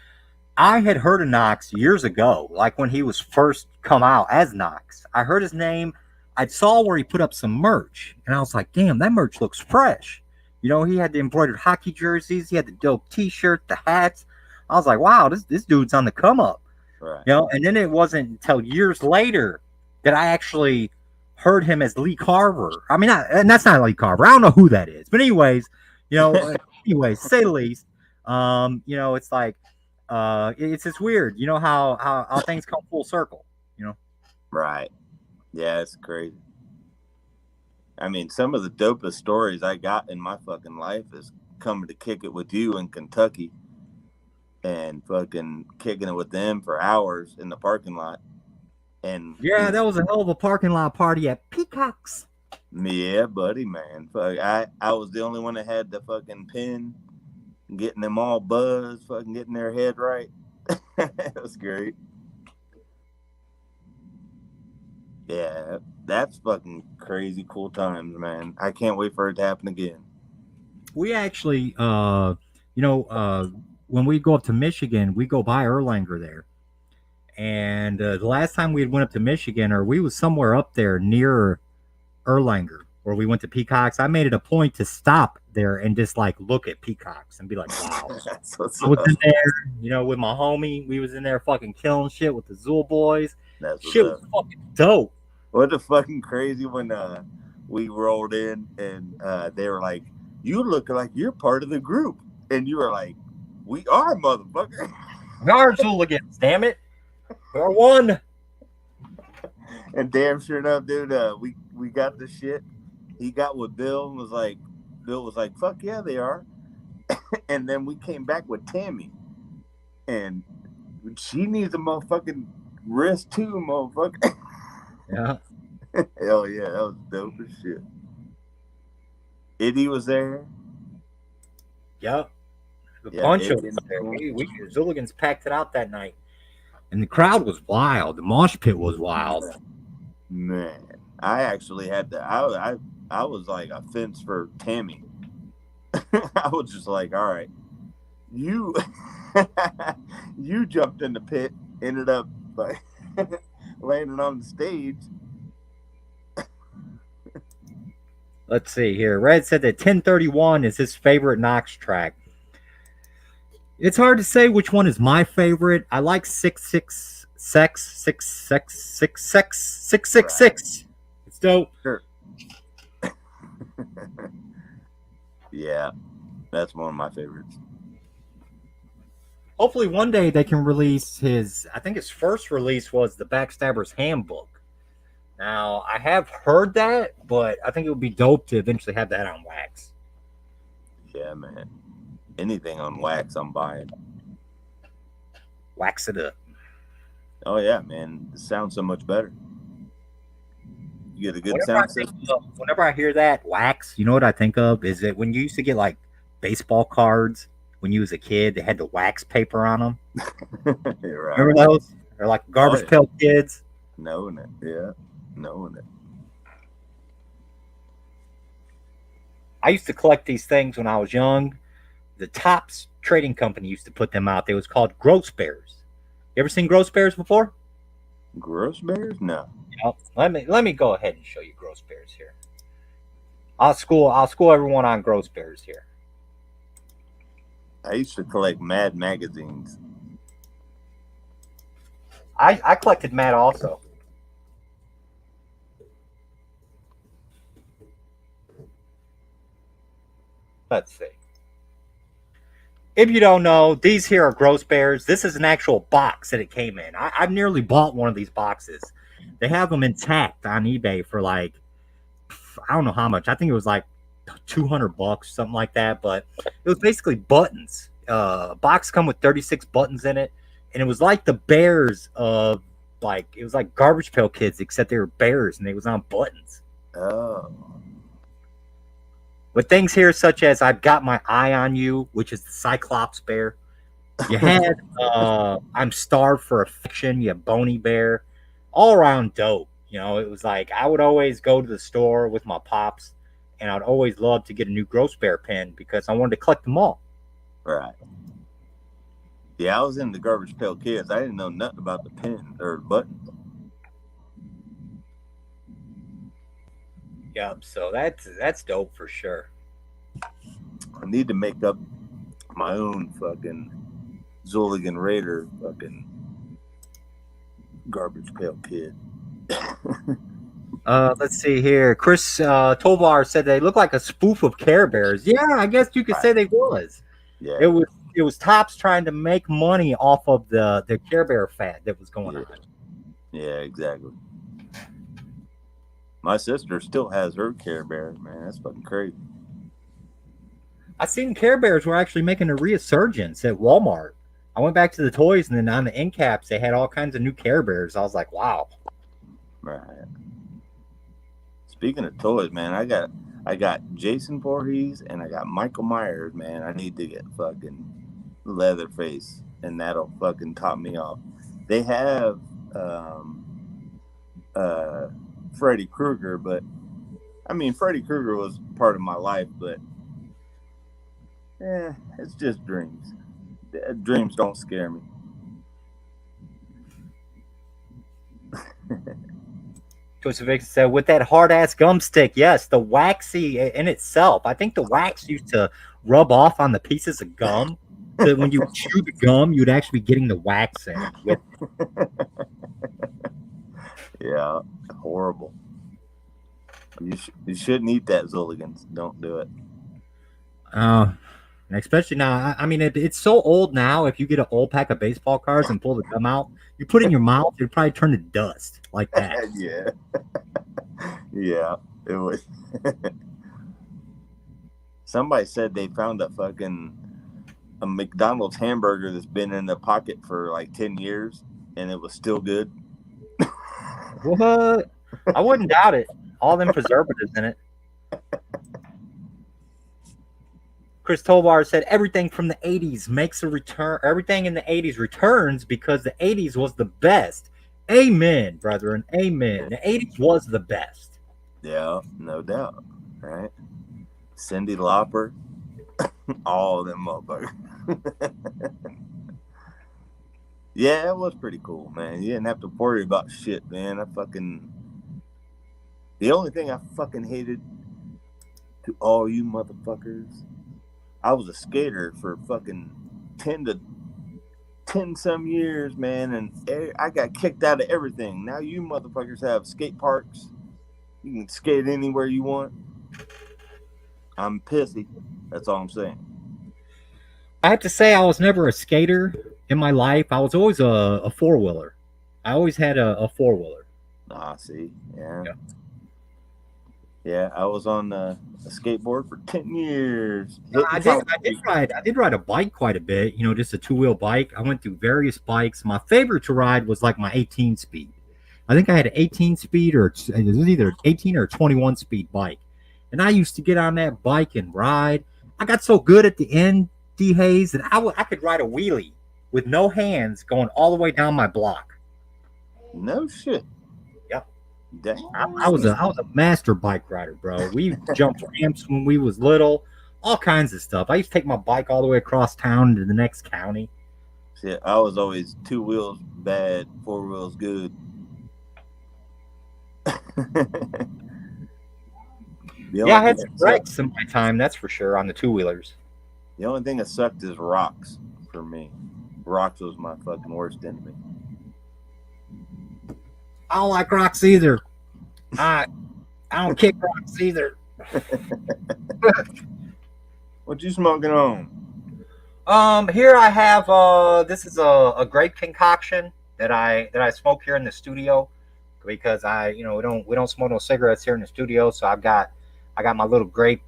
I had heard of Knox years ago, like when he was first come out as Knox. I heard his name. I saw where he put up some merch, and I was like, damn, that merch looks fresh. He had the embroidered hockey jerseys. He had the dope T-shirt, the hats. I was like, wow, this dude's on the come up. Right. And then it wasn't until years later that I actually heard him as Lee Carver. I mean, and that's not Lee Carver. I don't know who that is. But anyways, say the least. It's like it's just weird, how things come full circle, Right. Yeah, it's crazy. I mean, some of the dopest stories I got in my fucking life is coming to kick it with you in Kentucky. and fucking kicking it with them for hours in the parking lot. And Yeah, that was a hell of a parking lot party at Peacock's. yeah, buddy, man. Fuck, I was the only one that had the fucking pin, getting them all buzzed, fucking getting their head right. It was great. Yeah, that's fucking crazy cool times, man. I can't wait for it to happen again. We actually, when we go up to Michigan, we go by Erlanger there. And the last time we went up to Michigan, or we was somewhere up there near Erlanger, where we went to Peacocks, I made it a point to stop there and just like look at Peacocks and be like, wow. That's what's I was up. in there, with my homie. We was in there fucking killing shit with the Zool boys. That's what's Shit up. was fucking dope. What the fucking crazy when we rolled in and they were like, "You look like you're part of the group," and you were like, "We are, motherfucker." We are Zooligans, damn it. We're one. And damn sure enough, dude, we got the shit. He got with Bill and Bill was like, "Fuck yeah, they are." And then we came back with Tammy, and she needs a motherfucking wrist too, motherfucker. Yeah. Hell yeah, that was dope as shit. Eddie was there. Yep. A Yeah, bunch of Eddie us there. and- We Zooligans packed it out that night. And the crowd was wild. The mosh pit was wild. Man, I actually had to. I was like a fence for Tammy. I was just like, all right, you you jumped in the pit, ended up like landing on the stage. Let's see here. Red said that 1031 is his favorite Knox track. It's hard to say which one is my favorite. I like 666. It's dope. Sure. Yeah, that's one of my favorites. Hopefully one day they can release I think his first release was the Backstabber's Handbook. Now, I have heard that, but I think it would be dope to eventually have that on wax. Yeah, man. Anything on wax, I'm buying. Wax it up. Oh yeah, man. It sounds so much better. You get a good Whenever sound system. whenever I hear that, wax, you know what I think of? Is that when you used to get like baseball cards when you was a kid, they had the wax paper on them. Right. Remember those? They're like Garbage yeah. Pail Kids. Knowing it, yeah. Knowing it. I used to collect these things when I was young. The Tops Trading Company used to put them out. They was called Gross Bears. You ever seen Gross Bears before? Gross bears? No. Let me go ahead and show you Gross Bears here. I'll school everyone on Gross Bears here. I used to collect Mad magazines. I collected Mad also. Let's see. If you don't know, these here are Gross Bears. This is an actual box that it came in. I've nearly bought one of these boxes. They have them intact on eBay for like, I don't know how much. I think it was like $200, something like that. But it was basically buttons. Box come with 36 buttons in it, and it was like the bears of it was like Garbage Pail Kids, except they were bears and they was on buttons. Oh. With things here such as I've Got My Eye on You, which is the Cyclops bear. You had I'm Starved for Affection, you have Bony Bear. All around dope. It was like I would always go to the store with my pops, and I'd always love to get a new Gross Bear pen because I wanted to collect them all. Right. Yeah, I was in the Garbage Pail Kids. I didn't know nothing about the pen or buttons. Yep, so that's dope for sure. I need to make up my own fucking Zooligan Raider fucking Garbage Pail Kid. Let's see here. Chris Tovar said they look like a spoof of Care Bears. Yeah, I guess you could say they was. Yeah. It was Tops trying to make money off of the Care Bear fad that was going on. Yeah, exactly. My sister still has her Care Bear, man. That's fucking crazy. I seen Care Bears were actually making a resurgence at Walmart. I went back to the toys, and then on the end caps, they had all kinds of new Care Bears. I was like, wow. Right. Speaking of toys, man, I got Jason Voorhees and I got Michael Myers, man. I need to get fucking Leatherface, and that'll fucking top me off. They have Freddy Krueger, but I mean Freddy Krueger was part of my life, but it's just dreams. Dreams don't scare me. Twisted Vic said, with that hard ass gum stick, yes, the waxy in itself. I think the wax used to rub off on the pieces of gum. So when you chew the gum, you'd actually be getting the wax in. With Yeah, horrible. You shouldn't eat that, Zooligans. Don't do it. Especially now, I mean, it's so old now. If you get an old pack of baseball cards and pull the gum out, you put it in your mouth, it'd probably turn to dust like that. Yeah. Yeah, it would. Somebody said they found a McDonald's hamburger that's been in the pocket for like 10 years and it was still good. What? I wouldn't doubt it. All them preservatives in it. Chris Tovar said everything from the 80s makes a return. Everything in the 80s returns because the 80s was the best. Amen, brethren. Amen. The 80s was the best. Yeah, no doubt. Right? Cyndi Lauper. All of them motherfuckers. Yeah, it was pretty cool, man. You didn't have to worry about shit, man. The only thing I fucking hated, to all you motherfuckers, I was a skater for fucking 10 some years, man, and I got kicked out of everything. Now you motherfuckers have skate parks. You can skate anywhere you want. I'm pissy. That's all I'm saying. I have to say I was never a skater in my life. I was always a four-wheeler. I always had a four-wheeler. See. Yeah, I was on a skateboard for 10 years. I did ride a bike quite a bit, just a two-wheel bike. I went through various bikes. My favorite to ride was like my 18-speed. I think I had an 18-speed or it was either 18 or 21-speed bike. And I used to get on that bike and ride. I got so good at the end, D. Hayes, that I could ride a wheelie with no hands going all the way down my block. No shit. Dang. I was a master bike rider, bro. We jumped ramps when we was little, all kinds of stuff. I used to take my bike all the way across town to the next county. Shit, I was always 2 wheels bad, 4 wheels good. I had some wrecks in my time, that's for sure, on the two-wheelers. The only thing that sucked is rocks for me. Rocks was my fucking worst enemy. I don't like rocks either. I don't kick rocks either. What you smoking on? Here I have this is a grape concoction that I smoke here in the studio because we don't smoke no cigarettes here in the studio, so I got my little grape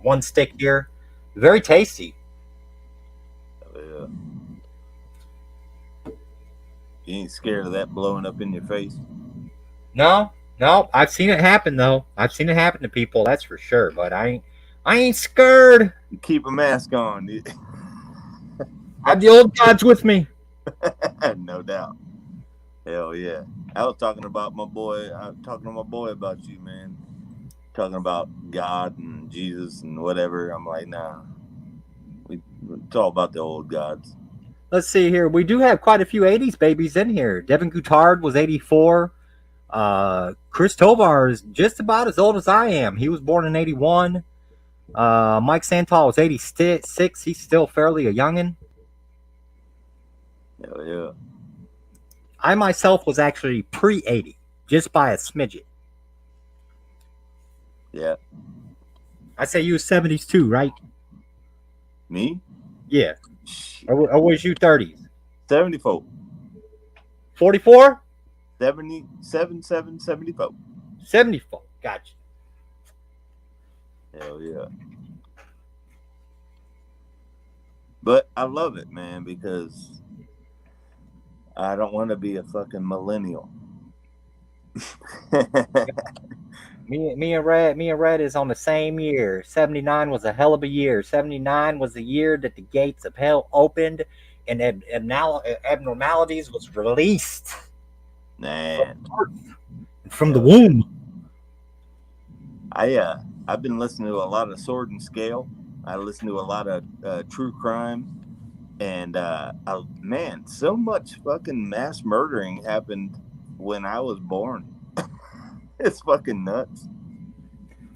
one stick here. Very tasty. Yeah. You ain't scared of that blowing up in your face? No, I've seen it happen though. I've seen it happen to people, that's for sure. But I ain't scared. You keep a mask on. I have the old gods with me. No doubt. Hell yeah. I was talking to my boy about you, man. Talking about God and Jesus and whatever. I'm like, nah. It's all about the old gods. Let's see here. We do have quite a few 80s babies in here. Devin Goutard was 84. Chris Tovar is just about as old as I am. He was born in 81. Mike Santal was 86. He's still fairly a youngin'. Hell yeah. I myself was actually pre-80, just by a smidget. Yeah. I say you was 70s too, right? Me? Yeah. Or was you 30s? 74. 44? 74. 74. Gotcha. Hell yeah. But I love it, man, because I don't want to be a fucking millennial. Me and Red is on the same year. 79 was a hell of a year. 79 was the year that the gates of hell opened and abnormalities was released Man, from the womb. I've been listening to a lot of Sword and Scale. I listen to a lot of true crime, and man, so much fucking mass murdering happened when I was born. It's fucking nuts.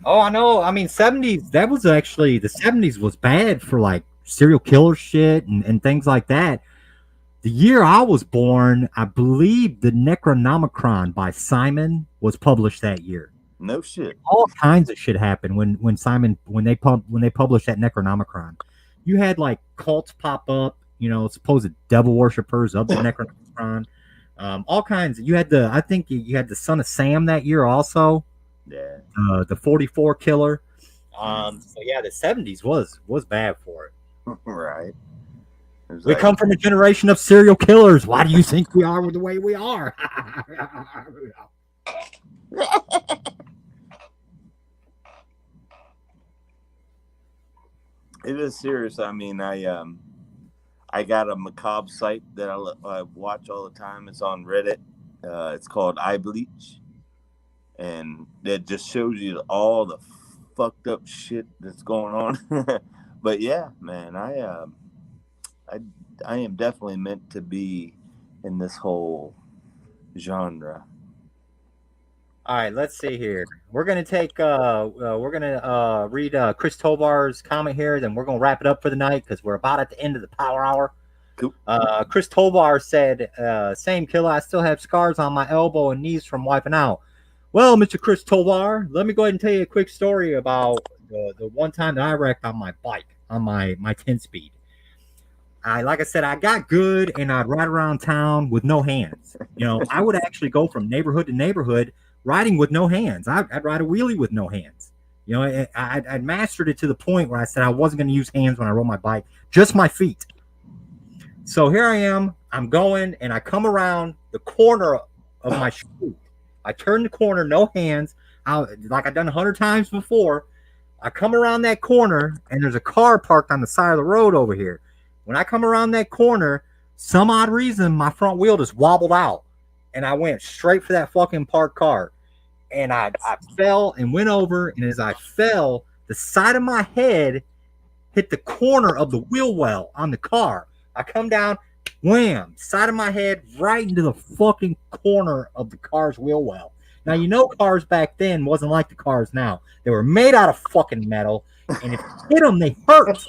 Oh, I know. I mean, 70s, that was actually, the 70s was bad for like serial killer shit and things like that. The year I was born, I believe the Necronomicon by Simon was published that year. No shit. All kinds of shit happened when they published that Necronomicon. You had like cults pop up, supposed devil worshippers of the Necronomicon. All kinds. I think you had the Son of Sam that year also. Yeah. The 44 killer. So yeah, the 70s was bad for it. Right. We come from a generation of serial killers. Why do you think we are the way we are? It is serious. I mean, I got a macabre site that I watch all the time. It's on Reddit. It's called iBleach, and it just shows you all the fucked up shit that's going on. But yeah, man, I am definitely meant to be in this whole genre. All right, let's see here. We're gonna read Chris Tovar's comment here, then we're gonna wrap it up for the night because we're about at the end of the power hour. Cool. Chris Tovar said, "Same killer. I still have scars on my elbow and knees from wiping out." Well, Mr. Chris Tovar, let me go ahead and tell you a quick story about the one time that I wrecked on my bike on my 10-speed. Like I said, I got good and I'd ride around town with no hands. I would actually go from neighborhood to neighborhood riding with no hands. I'd ride a wheelie with no hands. I'd mastered it to the point where I said I wasn't going to use hands when I rode my bike, just my feet. So here I am. I'm going and I come around the corner of my street. I turn the corner, no hands, like I've done 100 times before. I come around that corner and there's a car parked on the side of the road over here. When I come around that corner, some odd reason, my front wheel just wobbled out. And I went straight for that fucking parked car. And I fell and went over. And as I fell, the side of my head hit the corner of the wheel well on the car. I come down, wham, side of my head right into the fucking corner of the car's wheel well. Now, cars back then wasn't like the cars now. They were made out of fucking metal. And if you hit them, they hurt.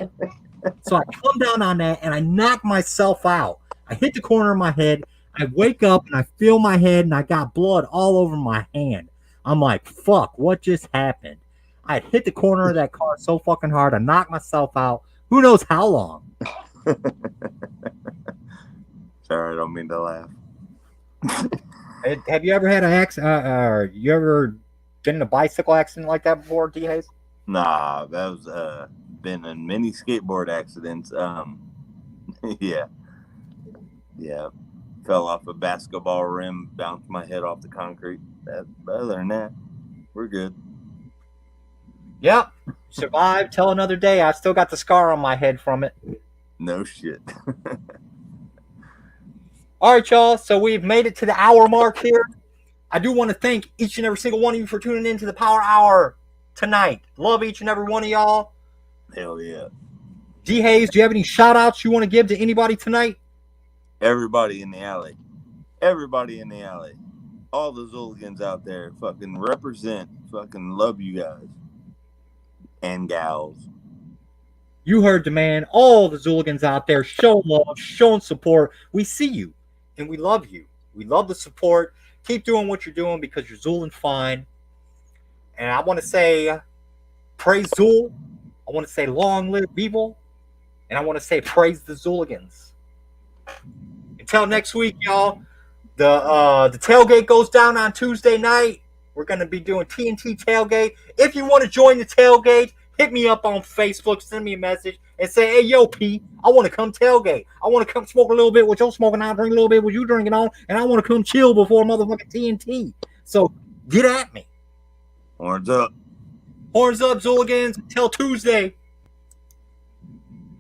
So I come down on that and I knock myself out. I hit the corner of my head. I wake up and I feel my head and I got blood all over my hand. I'm like, fuck, what just happened? I hit the corner of that car so fucking hard. I knocked myself out. Who knows how long? Sorry, I don't mean to laugh. Have you ever had an accident? You ever been in a bicycle accident like that before, D. Hayes? Nah, that was been in many skateboard accidents. Yeah. Fell off a basketball rim, bounced my head off the concrete. Other than that, we're good. Yep. Survived till another day. I still got the scar on my head from it. No shit. All right, y'all. So we've made it to the hour mark here. I do want to thank each and every single one of you for tuning in to the Power Hour tonight. Love each and every one of y'all. Hell yeah. D. Hayes, do you have any shout outs you want to give to anybody tonight? Everybody in the alley. Everybody in the alley. All the Zooligans out there. Fucking represent. Fucking love you guys. And gals. You heard the man. All the Zooligans out there showing love, showing support. We see you and we love you. We love the support. Keep doing what you're doing because you're Zooling fine. And I want to say, praise Zool. I want to say, long live Beeble. And I want to say, praise the Zooligans. Until next week, y'all. The tailgate goes down on Tuesday night. We're going to be doing TNT tailgate. If you want to join the tailgate, hit me up on Facebook, send me a message, and say, hey, yo, P, I want to come tailgate. I want to come smoke a little bit what you're smoking on, drink a little bit what you drinking on, and I want to come chill before motherfucking TNT. So get at me. Horns up. Horns up, Zooligans. Till Tuesday.